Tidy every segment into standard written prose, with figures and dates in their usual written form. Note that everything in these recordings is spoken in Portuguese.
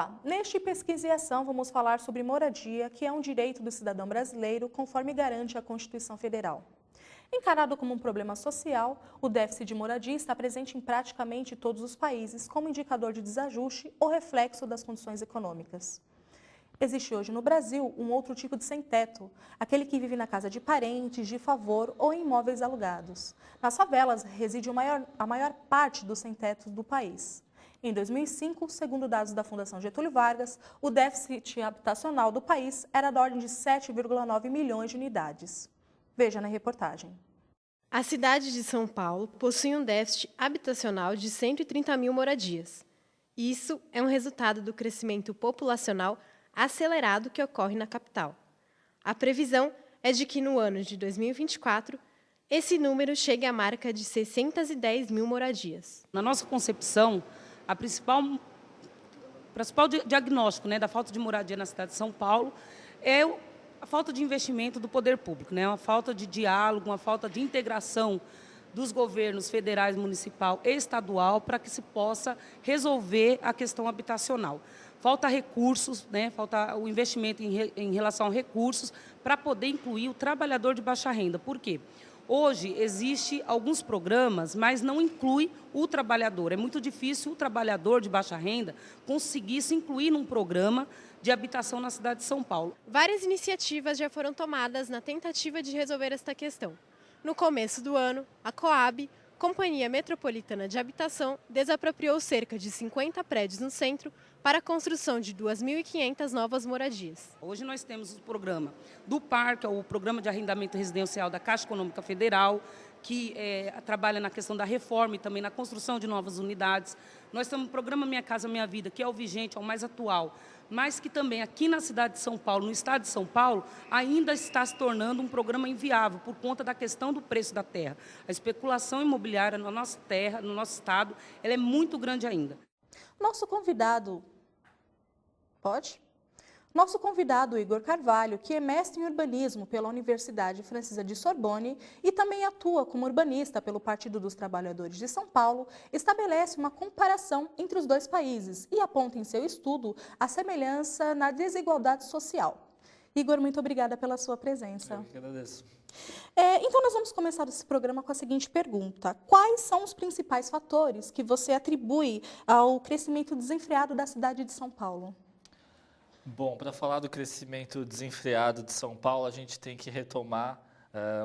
Olá, neste Pesquisa e Ação vamos falar sobre moradia, que é um direito do cidadão brasileiro, conforme garante a Constituição Federal. Encarado como um problema social, o déficit de moradia está presente em praticamente todos os países como indicador de desajuste ou reflexo das condições econômicas. Existe hoje no Brasil um outro tipo de sem-teto, aquele que vive na casa de parentes, de favor ou em imóveis alugados. Nas favelas reside a maior parte dos sem-tetos do país. Em 2005, segundo dados da Fundação Getúlio Vargas, o déficit habitacional do país era da ordem de 7,9 milhões de unidades. Veja na reportagem. A cidade de São Paulo possui um déficit habitacional de 130 mil moradias. Isso é um resultado do crescimento populacional acelerado que ocorre na capital. A previsão é de que no ano de 2024, esse número chegue à marca de 610 mil moradias. Na nossa concepção, o principal diagnóstico, da falta de moradia na cidade de São Paulo é a falta de investimento do poder público, uma falta de diálogo, uma falta de integração dos governos federais, municipal e estadual para que se possa resolver a questão habitacional. Falta recursos, falta o investimento em relação a recursos para poder incluir o trabalhador de baixa renda. Por quê? Hoje, existem alguns programas, mas não inclui o trabalhador. É muito difícil o trabalhador de baixa renda conseguir se incluir num programa de habitação na cidade de São Paulo. Várias iniciativas já foram tomadas na tentativa de resolver esta questão. No começo do ano, a Coab, Companhia Metropolitana de Habitação, desapropriou cerca de 50 prédios no centro para a construção de 2.500 novas moradias. Hoje nós temos o programa do Parque, o programa de arrendamento residencial da Caixa Econômica Federal, que trabalha na questão da reforma e também na construção de novas unidades. Nós temos o programa Minha Casa Minha Vida, que é o vigente, é o mais atual, mas que também aqui na cidade de São Paulo, no estado de São Paulo, ainda está se tornando um programa inviável por conta da questão do preço da terra. A especulação imobiliária na nossa terra, no nosso estado, ela é muito grande ainda. Nosso convidado, Igor Carvalho, que é mestre em urbanismo pela Universidade Francesa de Sorbonne e também atua como urbanista pelo Partido dos Trabalhadores de São Paulo, estabelece uma comparação entre os dois países e aponta em seu estudo a semelhança na desigualdade social. Igor, muito obrigada pela sua presença. Eu que agradeço. Então, nós vamos começar esse programa com a seguinte pergunta. Quais são os principais fatores que você atribui ao crescimento desenfreado da cidade de São Paulo? Bom, para falar do crescimento desenfreado de São Paulo, a gente tem que retomar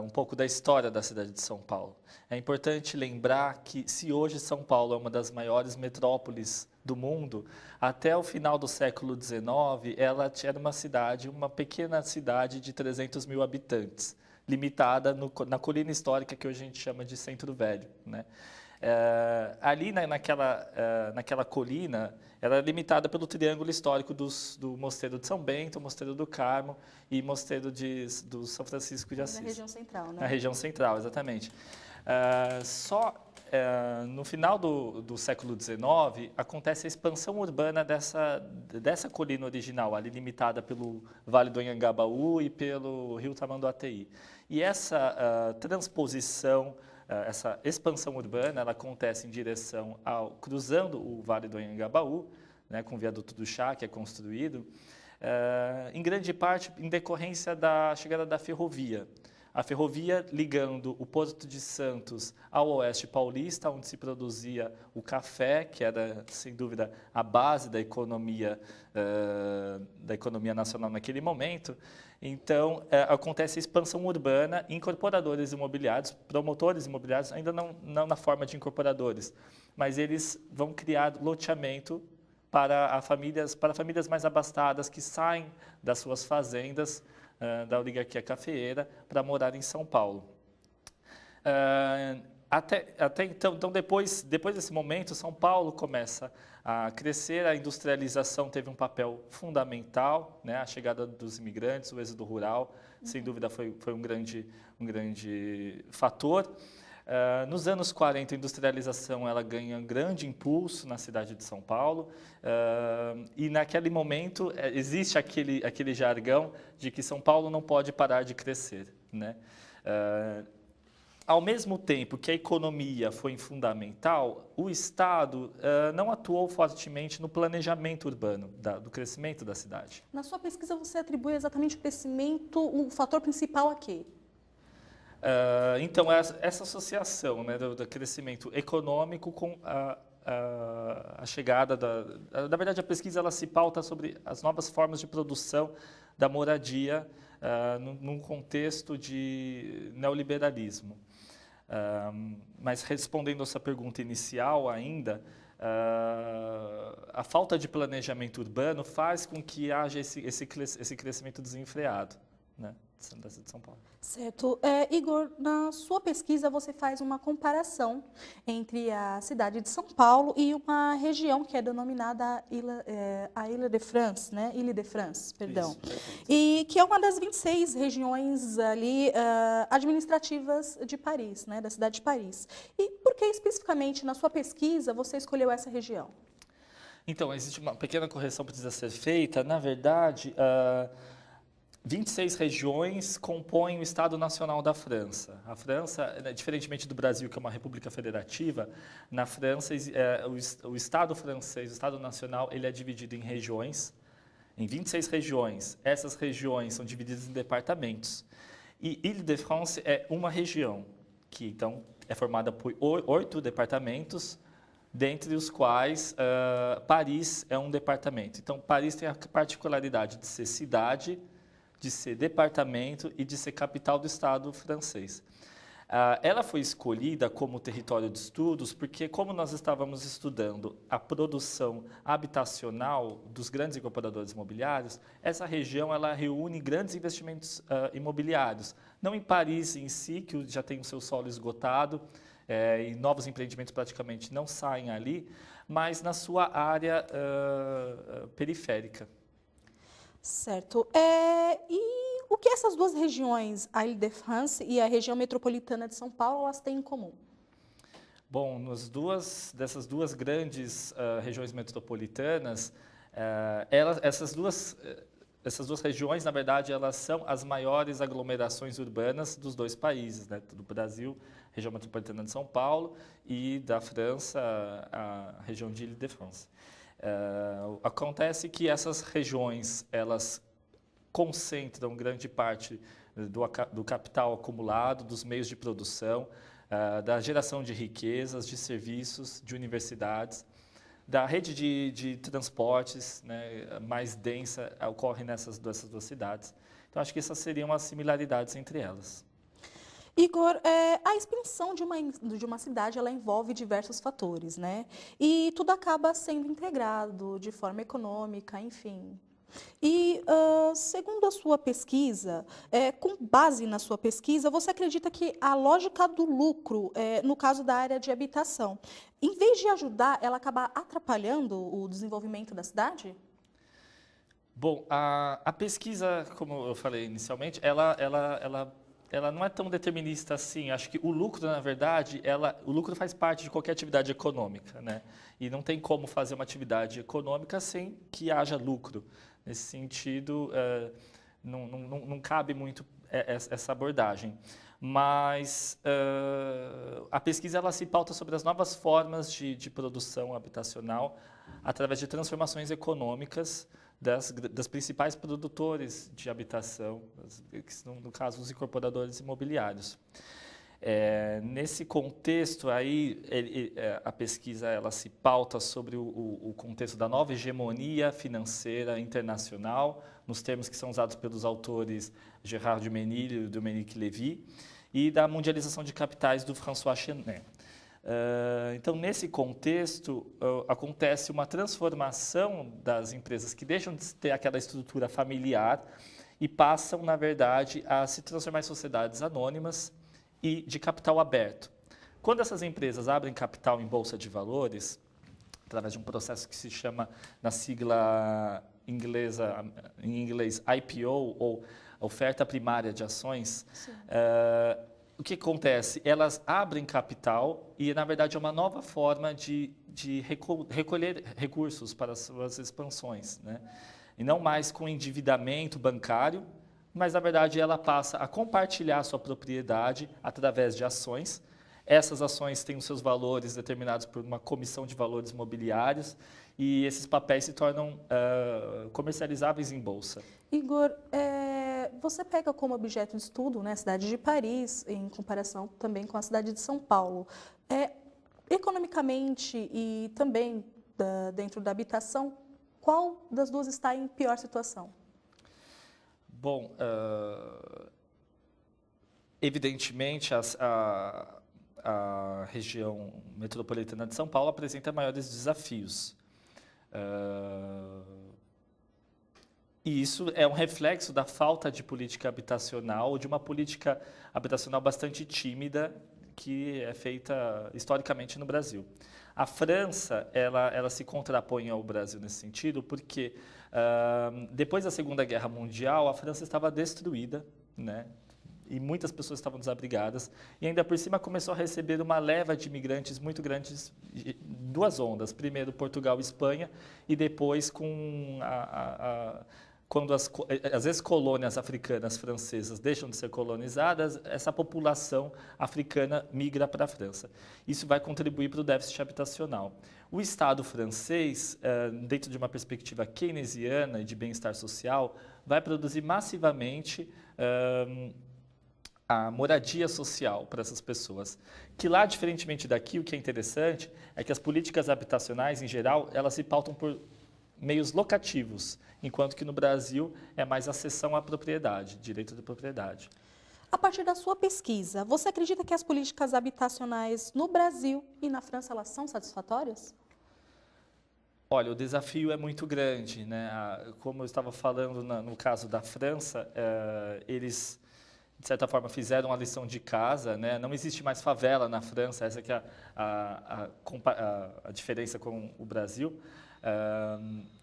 um pouco da história da cidade de São Paulo. É importante lembrar que, se hoje São Paulo é uma das maiores metrópoles do mundo, até o final do século XIX, ela era uma pequena cidade de 300 mil habitantes, limitada na colina histórica que hoje a gente chama de Centro Velho, ali naquela colina, ela é limitada pelo triângulo histórico do Mosteiro de São Bento, Mosteiro do Carmo e Mosteiro do São Francisco de Assis. Na região central, né? Na região central, exatamente. No final do século XIX, acontece a expansão urbana dessa colina original, ali limitada pelo Vale do Anhangabaú e pelo Rio Tamanduateí. E essa transposição, essa expansão urbana, ela acontece em direção cruzando o Vale do Anhangabaú, com o viaduto do Chá, que é construído, em grande parte em decorrência da chegada da ferrovia. A ferrovia ligando o Porto de Santos ao Oeste Paulista, onde se produzia o café, que era, sem dúvida, a base da economia nacional naquele momento. Então, acontece a expansão urbana, incorporadores imobiliários, promotores imobiliários, ainda não na forma de incorporadores, mas eles vão criar loteamento para famílias mais abastadas que saem das suas fazendas, da oligarquia cafeeira, para morar em São Paulo. Até então, depois desse momento, São Paulo começa a crescer, a industrialização teve um papel fundamental, a chegada dos imigrantes, o êxodo rural, sem dúvida foi um grande fator. Nos anos 40, a industrialização ela ganha grande impulso na cidade de São Paulo, e naquele momento existe aquele jargão de que São Paulo não pode parar de crescer, ao mesmo tempo que a economia foi fundamental, o Estado não atuou fortemente no planejamento urbano, do crescimento da cidade. Na sua pesquisa, você atribui exatamente o crescimento, o fator principal a quê? Então, essa associação, né, do crescimento econômico com a chegada Na verdade, a pesquisa ela se pauta sobre as novas formas de produção da moradia num contexto de neoliberalismo. Mas respondendo a essa pergunta inicial ainda, a falta de planejamento urbano faz com que haja esse crescimento desenfreado, né, da cidade de São Paulo. Certo. Igor, na sua pesquisa você faz uma comparação entre a cidade de São Paulo e uma região que é denominada a Ile-de-France, né? Ile-de-France, perdão. Isso. E que é uma das 26 regiões ali administrativas de Paris, né? Da cidade de Paris. E por que especificamente na sua pesquisa você escolheu essa região? Então, existe uma pequena correção que precisa ser feita. Na verdade, 26 regiões compõem o Estado Nacional da França. A França, diferentemente do Brasil, que é uma república federativa, na França, o Estado francês, o Estado Nacional, ele é dividido em regiões, em 26 regiões. Essas regiões são divididas em departamentos. E Ile-de-France é uma região, que então é formada por 8 departamentos, dentre os quais Paris é um departamento. Então, Paris tem a particularidade de ser cidade, de ser departamento e de ser capital do Estado francês. Ela foi escolhida como território de estudos porque, como nós estávamos estudando a produção habitacional dos grandes incorporadores imobiliários, essa região ela reúne grandes investimentos imobiliários. Não em Paris em si, que já tem o seu solo esgotado, e novos empreendimentos praticamente não saem ali, mas na sua área periférica. Certo. E o que essas duas regiões, a Ile-de-France e a região metropolitana de São Paulo, elas têm em comum? Bom, dessas duas grandes regiões metropolitanas, essas duas regiões, na verdade, elas são as maiores aglomerações urbanas dos dois países, né? Do Brasil, região metropolitana de São Paulo, e da França, a região de Ile-de-France. Acontece que essas regiões, elas concentram grande parte do capital acumulado, dos meios de produção, da geração de riquezas, de serviços, de universidades, da rede de transportes, né, mais densa, ocorre nessas duas cidades. Então, acho que essas seriam as similaridades entre elas. Igor, a expansão de uma cidade ela envolve diversos fatores, né? E tudo acaba sendo integrado de forma econômica, enfim. E, segundo a sua pesquisa, com base na sua pesquisa, você acredita que a lógica do lucro, no caso da área de habitação, em vez de ajudar, ela acaba atrapalhando o desenvolvimento da cidade? Bom, a pesquisa, como eu falei inicialmente, ela não é tão determinista assim. Acho que o lucro, na verdade, o lucro faz parte de qualquer atividade econômica, né? E não tem como fazer uma atividade econômica sem que haja lucro. Nesse sentido, não cabe muito essa abordagem. Mas a pesquisa ela se pauta sobre as novas formas de produção habitacional através de transformações econômicas das principais produtores de habitação, que são, no caso, os incorporadores imobiliários. Nesse contexto, aí, a pesquisa ela se pauta sobre o contexto da nova hegemonia financeira internacional, nos termos que são usados pelos autores Gérard Duménil e Dominique Lévy, e da mundialização de capitais do François Chenet. Então, nesse contexto, acontece uma transformação das empresas que deixam de ter aquela estrutura familiar e passam, na verdade, a se transformar em sociedades anônimas e de capital aberto. Quando essas empresas abrem capital em bolsa de valores, através de um processo que se chama, na sigla inglesa, em inglês, IPO, ou oferta primária de ações, o que acontece? Elas abrem capital e, na verdade, é uma nova forma de recolher recursos para as suas expansões, né? E não mais com endividamento bancário, mas na verdade ela passa a compartilhar a sua propriedade através de ações. Essas ações têm os seus valores determinados por uma comissão de valores mobiliários e esses papéis se tornam comercializáveis em bolsa. Igor, você pega como objeto de estudo, né, a cidade de Paris, em comparação também com a cidade de São Paulo. Economicamente e também dentro da habitação, qual das duas está em pior situação? Bom, evidentemente a região metropolitana de São Paulo apresenta maiores desafios. E isso é um reflexo da falta de política habitacional, de uma política habitacional bastante tímida que é feita historicamente no Brasil. A França, ela se contrapõe ao Brasil nesse sentido porque depois da Segunda Guerra Mundial, a França estava destruída, né? E muitas pessoas estavam desabrigadas, e ainda por cima começou a receber uma leva de imigrantes muito grandes, duas ondas, primeiro Portugal e Espanha, e depois quando as ex-colônias africanas francesas deixam de ser colonizadas, essa população africana migra para a França. Isso vai contribuir para o déficit habitacional. O Estado francês, dentro de uma perspectiva keynesiana e de bem-estar social, vai produzir massivamente a moradia social para essas pessoas. Que lá, diferentemente daqui, o que é interessante é que as políticas habitacionais, em geral, elas se pautam por meios locativos, enquanto que no Brasil é mais a cessão à propriedade, direito de propriedade. A partir da sua pesquisa, você acredita que as políticas habitacionais no Brasil e na França elas são satisfatórias? Olha, o desafio é muito grande, né? Como eu estava falando no caso da França, eles de certa forma fizeram a lição de casa, né? Não existe mais favela na França, essa que é a diferença com o Brasil.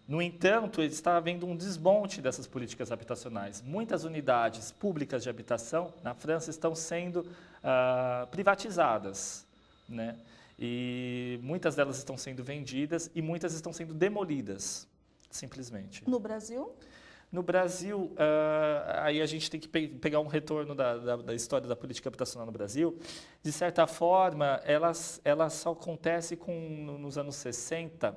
No entanto, está havendo um desmonte dessas políticas habitacionais. Muitas unidades públicas de habitação na França estão sendo privatizadas, né? E muitas delas estão sendo vendidas e muitas estão sendo demolidas, simplesmente. No Brasil? No Brasil, aí a gente tem que pegar um retorno da história da política habitacional no Brasil. De certa forma, ela só acontece nos anos 60,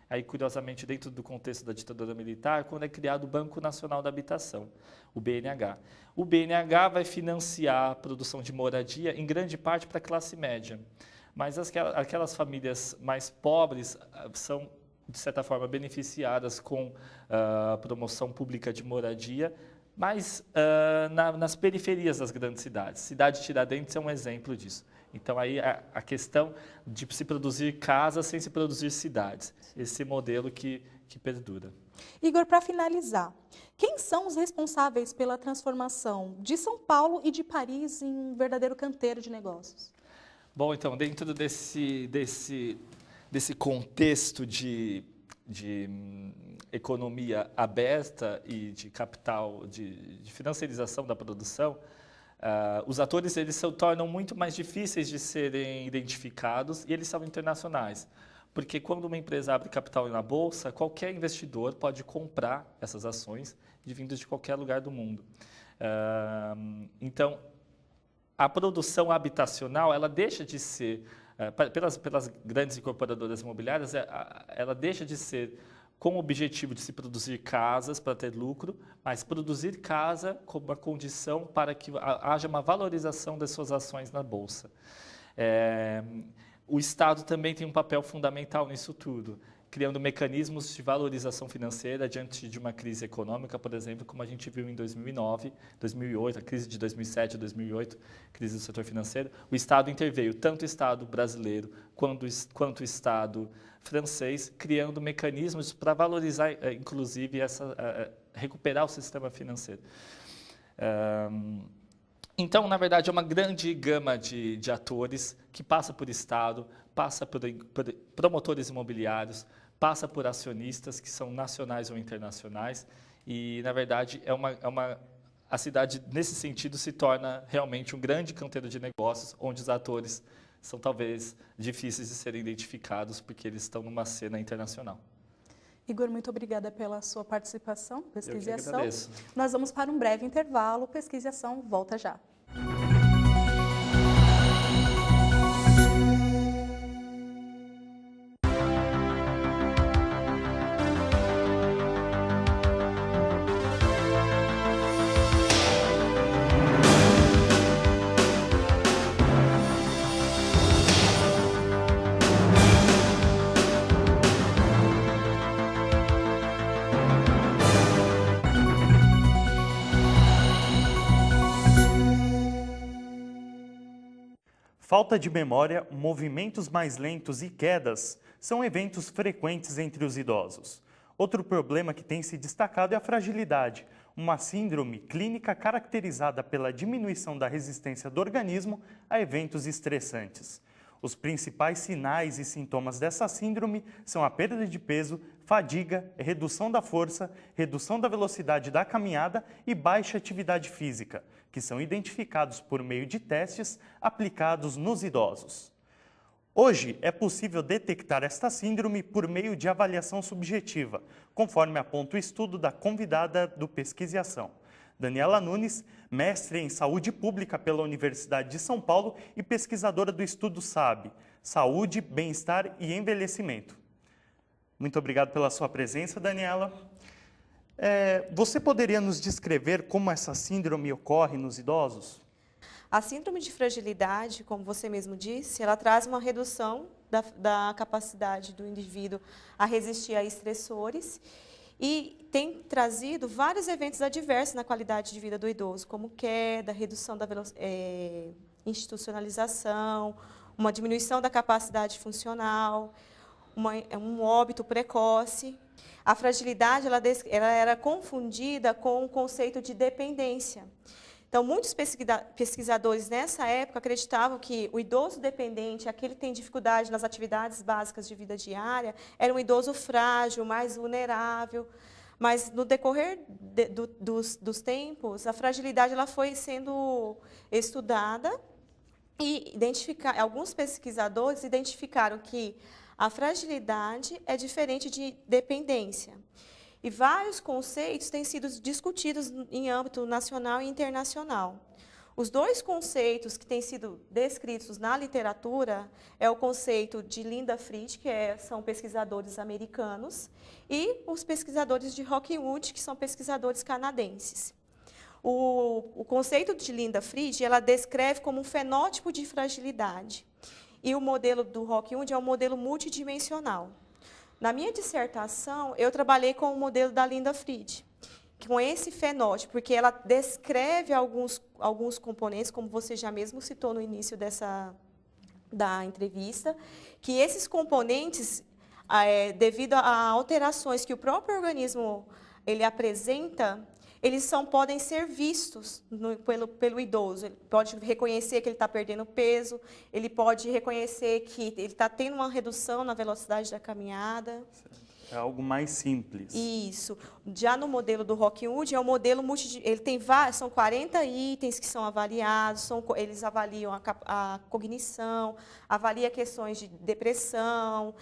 aí curiosamente dentro do contexto da ditadura militar, quando é criado o Banco Nacional da Habitação, o BNH. O BNH vai financiar a produção de moradia, em grande parte para a classe média. Mas aquelas famílias mais pobres são, de certa forma, beneficiadas com a promoção pública de moradia, mas nas periferias das grandes cidades. Cidade de Tiradentes é um exemplo disso. Então, aí a questão de se produzir casas sem se produzir cidades. Esse modelo que perdura. Igor, para finalizar, quem são os responsáveis pela transformação de São Paulo e de Paris em um verdadeiro canteiro de negócios? Bom, então, dentro desse contexto de economia aberta e de capital, de financiarização da produção, os atores eles se tornam muito mais difíceis de serem identificados e eles são internacionais. Porque quando uma empresa abre capital na bolsa, qualquer investidor pode comprar essas ações vindas de qualquer lugar do mundo. Então, a produção habitacional ela deixa de ser, pelas grandes incorporadoras imobiliárias, ela deixa de ser com o objetivo de se produzir casas para ter lucro, mas produzir casa como uma condição para que haja uma valorização das suas ações na Bolsa. O Estado também tem um papel fundamental nisso tudo, criando mecanismos de valorização financeira diante de uma crise econômica, por exemplo, como a gente viu em 2009, 2008, a crise de 2007 e 2008, crise do setor financeiro. O Estado interveio, tanto o Estado brasileiro quanto o Estado francês, criando mecanismos para valorizar, inclusive, recuperar o sistema financeiro. Então, na verdade, é uma grande gama de atores que passa por Estado, passa por promotores imobiliários, passa por acionistas que são nacionais ou internacionais e, na verdade, a cidade, nesse sentido, se torna realmente um grande canteiro de negócios, onde os atores são talvez difíceis de serem identificados porque eles estão numa cena internacional. Igor, muito obrigada pela sua participação, Pesquisa e Eu que Ação. agradeço. Nós vamos para um breve intervalo. Pesquisa e Ação volta já. Falta de memória, movimentos mais lentos e quedas são eventos frequentes entre os idosos. Outro problema que tem se destacado é a fragilidade, uma síndrome clínica caracterizada pela diminuição da resistência do organismo a eventos estressantes. Os principais sinais e sintomas dessa síndrome são a perda de peso, fadiga, redução da força, redução da velocidade da caminhada e baixa atividade física, que são identificados por meio de testes aplicados nos idosos. Hoje, é possível detectar esta síndrome por meio de avaliação subjetiva, conforme aponta o estudo da convidada do Pesquisa e Ação, Daniela Nunes, mestre em Saúde Pública pela Universidade de São Paulo e pesquisadora do estudo SAB, Saúde, Bem-Estar e Envelhecimento. Muito obrigado pela sua presença, Daniela. Você poderia nos descrever como essa síndrome ocorre nos idosos? A síndrome de fragilidade, como você mesmo disse, ela traz uma redução da capacidade do indivíduo a resistir a estressores e tem trazido vários eventos adversos na qualidade de vida do idoso, como queda, redução da institucionalização, uma diminuição da capacidade funcional, um óbito precoce. A fragilidade ela era confundida com o conceito de dependência. Então, muitos pesquisadores nessa época acreditavam que o idoso dependente, aquele que tem dificuldade nas atividades básicas de vida diária, era um idoso frágil, mais vulnerável. Mas, no decorrer dos tempos, a fragilidade ela foi sendo estudada e alguns pesquisadores identificaram que a fragilidade é diferente de dependência. E vários conceitos têm sido discutidos em âmbito nacional e internacional. Os dois conceitos que têm sido descritos na literatura é o conceito de Linda Fried, que são pesquisadores americanos, e os pesquisadores de Rockwood, que são pesquisadores canadenses. O conceito de Linda Fried, ela descreve como um fenótipo de fragilidade. E o modelo do Rockwood é um modelo multidimensional. Na minha dissertação, eu trabalhei com o modelo da Linda Fried, com esse fenótipo, porque ela descreve alguns componentes, como você já mesmo citou no início da entrevista, que esses componentes, devido a alterações que o próprio organismo ele apresenta, eles podem ser vistos pelo idoso. Ele pode reconhecer que ele está perdendo peso, ele pode reconhecer que ele está tendo uma redução na velocidade da caminhada. É algo mais simples. Isso. Já no modelo do Rockwood, é um modelo ele tem são 40 itens que são avaliados, eles avaliam a cognição, avalia questões de depressão,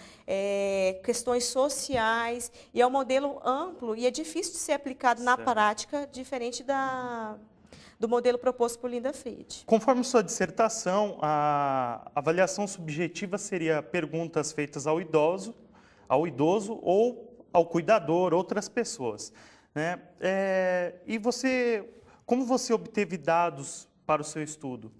questões sociais, e é um modelo amplo e é difícil de ser aplicado na prática, diferente do modelo proposto por Linda Fried. Conforme sua dissertação, a avaliação subjetiva seria perguntas feitas ao idoso ou ao cuidador, outras pessoas, né? E como você obteve dados para o seu estudo?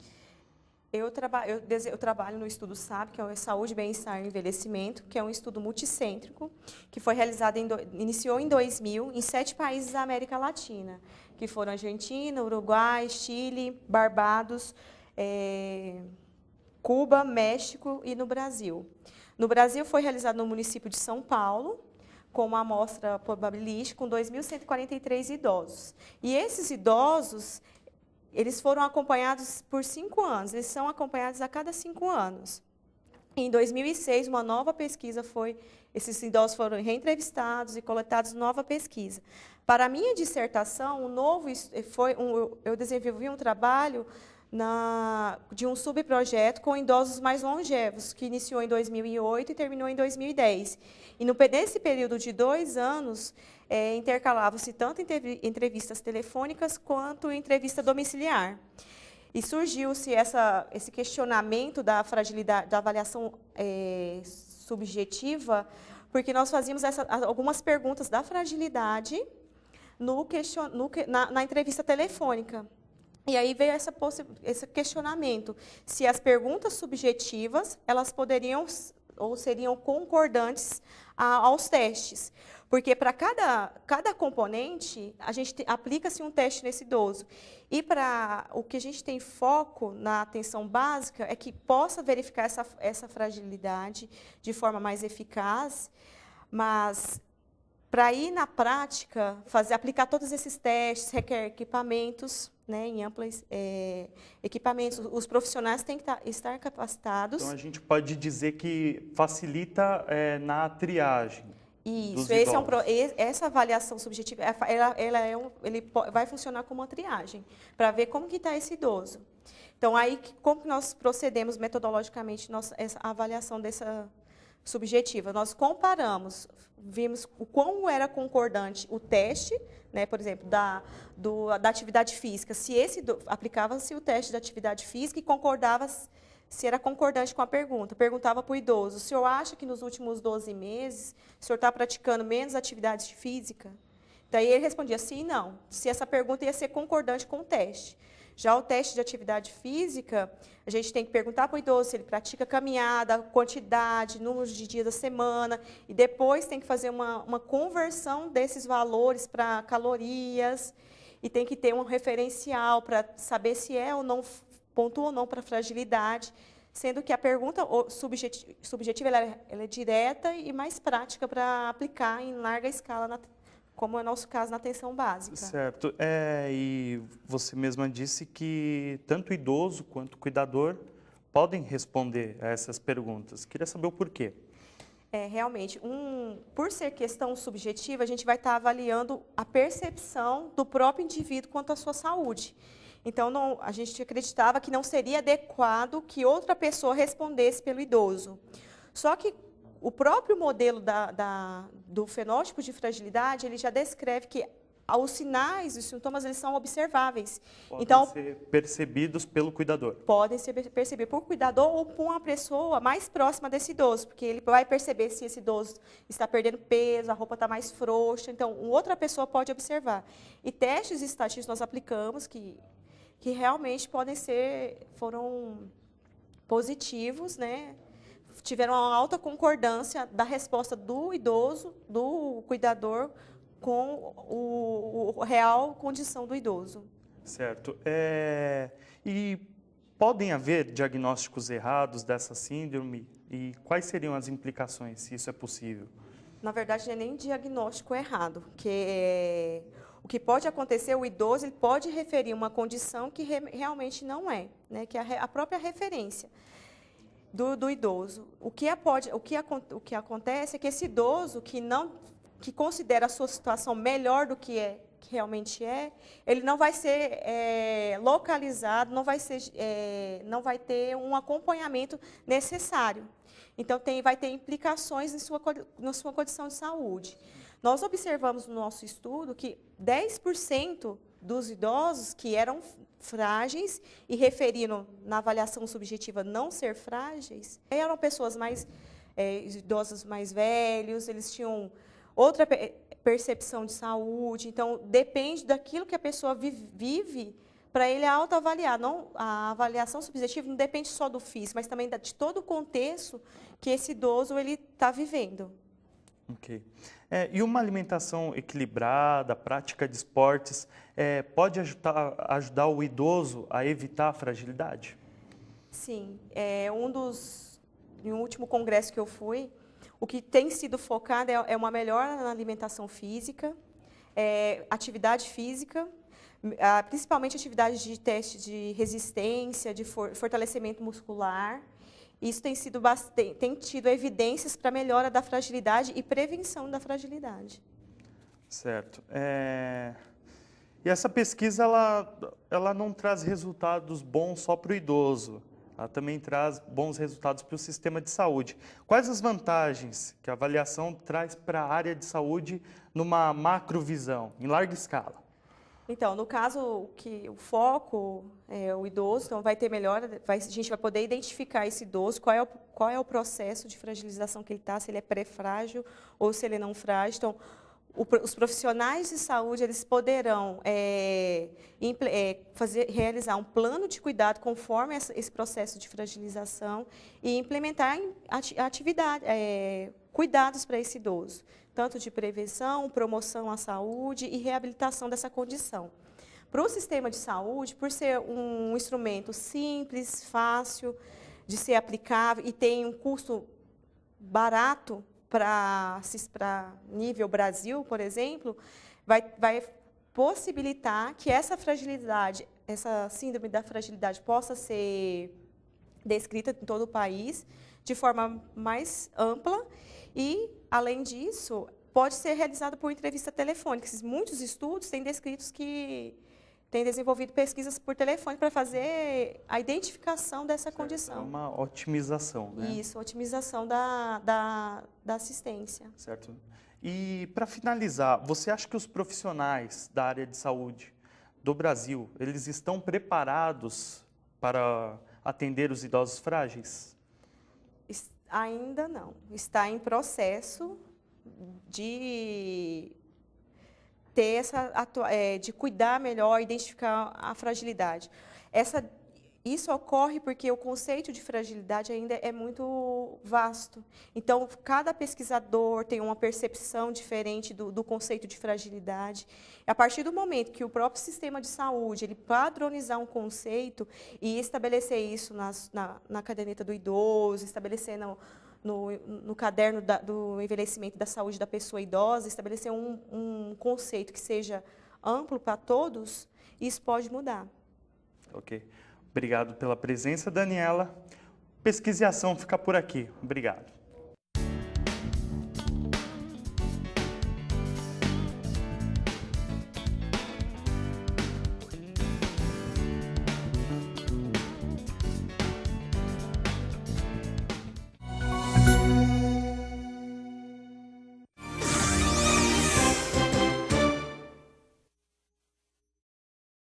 Eu trabalho no estudo SAB, que é o Saúde, Bem-Estar e Envelhecimento, que é um estudo multicêntrico, que foi realizado iniciou em 2000 em 7 países da América Latina, que foram Argentina, Uruguai, Chile, Barbados, Cuba, México e no Brasil. No Brasil, foi realizado no município de São Paulo, com uma amostra probabilística, com 2.143 idosos. E esses idosos, eles foram acompanhados por 5 anos, eles são acompanhados a cada 5 anos. Em 2006, uma nova pesquisa esses idosos foram reentrevistados e coletados nova pesquisa. Para a minha dissertação, eu desenvolvi um trabalho de um subprojeto com idosos mais longevos, que iniciou em 2008 e terminou em 2010. E nesse período de 2 anos, intercalavam-se tanto entrevistas telefônicas quanto entrevista domiciliar. E surgiu-se esse questionamento da fragilidade, da avaliação subjetiva, porque nós fazíamos algumas perguntas da fragilidade na entrevista telefônica. E aí veio esse questionamento, se as perguntas subjetivas, elas poderiam ou seriam concordantes aos testes. Porque para cada componente, a gente aplica-se um teste nesse idoso. E para o que a gente tem foco na atenção básica é que possa verificar essa fragilidade de forma mais eficaz, mas para ir na prática, aplicar todos esses testes, requer equipamentos, né, em amplos equipamentos. Os profissionais têm que estar capacitados. Então, a gente pode dizer que facilita na triagem. Isso, dos idosos. Essa avaliação subjetiva, ele vai funcionar como uma triagem, para ver como que está esse idoso. Então, aí, como que nós procedemos metodologicamente essa avaliação dessa subjetiva? Nós comparamos, vimos o quão era concordante o teste, né, por exemplo, da atividade física, se aplicava-se o teste da atividade física e concordava se era concordante com a pergunta. Perguntava para o idoso, o senhor acha que nos últimos 12 meses o senhor está praticando menos atividade física? Daí ele respondia sim e não, se essa pergunta ia ser concordante com o teste. Já o teste de atividade física, a gente tem que perguntar para o idoso se ele pratica caminhada, quantidade, números de dias da semana, e depois tem que fazer uma conversão desses valores para calorias, e tem que ter um referencial para saber se ou não, pontua ou não para fragilidade, sendo que a pergunta subjetiva ela é direta e mais prática para aplicar em larga escala, como é o nosso caso na atenção básica. Certo. E você mesma disse que tanto o idoso quanto o cuidador podem responder a essas perguntas. Queria saber o porquê. Realmente, por ser questão subjetiva, a gente vai estar avaliando a percepção do próprio indivíduo quanto à sua saúde. Então, a gente acreditava que não seria adequado que outra pessoa respondesse pelo idoso. Só que o próprio modelo do fenótipo de fragilidade, ele já descreve que os sinais, os sintomas, eles são observáveis. Podem ser percebidos pelo cuidador. Podem ser percebidos por cuidador ou por uma pessoa mais próxima desse idoso, porque ele vai perceber se esse idoso está perdendo peso, a roupa está mais frouxa. Então, outra pessoa pode observar. E testes estatísticos nós aplicamos que realmente foram positivos, né? Tiveram uma alta concordância da resposta do idoso, do cuidador, com a real condição do idoso. Certo. E podem haver diagnósticos errados dessa síndrome? E quais seriam as implicações, se isso é possível? Na verdade, não é nem diagnóstico errado, porque o que pode acontecer, o idoso ele pode referir uma condição que realmente não é, né? Que é a própria referência do idoso. O que acontece é que esse idoso que considera a sua situação melhor do que realmente ele não vai ser localizado, não vai ter um acompanhamento necessário. Então, vai ter implicações na sua condição de saúde. Nós observamos no nosso estudo que 10% dos idosos que eram frágeis e referiram na avaliação subjetiva não ser frágeis, eram pessoas idosos mais velhos, eles tinham outra percepção de saúde. Então, depende daquilo que a pessoa vive para ele autoavaliar. A avaliação subjetiva não depende só do físico, mas também de todo o contexto que esse idoso está vivendo. Ok. E uma alimentação equilibrada, prática de esportes, pode ajudar o idoso a evitar a fragilidade? Sim. No último congresso que eu fui, o que tem sido focado é uma melhora na alimentação física, atividade física, principalmente atividades de teste de resistência, de fortalecimento muscular. Isso tem tido evidências para melhora da fragilidade e prevenção da fragilidade. Certo. E essa pesquisa, ela não traz resultados bons só para o idoso, ela também traz bons resultados para o sistema de saúde. Quais as vantagens que a avaliação traz para a área de saúde numa macrovisão, em larga escala? Então, no caso que o foco é o idoso, então vai ter melhor, a gente vai poder identificar esse idoso, qual é o processo de fragilização que ele está, se ele é pré-frágil ou se ele é não frágil. Então, os profissionais de saúde, eles poderão realizar um plano de cuidado conforme esse processo de fragilização e implementar cuidados para esse idoso, tanto de prevenção, promoção à saúde e reabilitação dessa condição. Para o sistema de saúde, por ser um instrumento simples, fácil de ser aplicável e tem um custo barato, para nível Brasil, por exemplo, vai possibilitar que essa fragilidade, essa síndrome da fragilidade possa ser descrita em todo o país de forma mais ampla e, além disso, pode ser realizada por entrevista telefônica. Muitos estudos têm descritos que têm desenvolvido pesquisas por telefone para fazer a identificação dessa condição. É uma otimização, né? Isso, otimização da assistência. Certo. E, para finalizar, você acha que os profissionais da área de saúde do Brasil, eles estão preparados para atender os idosos frágeis? Ainda não. Está em processo de ter de cuidar melhor, identificar a fragilidade. Isso ocorre porque o conceito de fragilidade ainda é muito vasto. Então, cada pesquisador tem uma percepção diferente do conceito de fragilidade. A partir do momento que o próprio sistema de saúde ele padronizar um conceito e estabelecer isso na caderneta do idoso, estabelecer no caderno do envelhecimento da saúde da pessoa idosa, estabelecer um conceito que seja amplo para todos, isso pode mudar. Ok. Obrigado pela presença, Daniela. Pesquisa e Ação fica por aqui. Obrigado.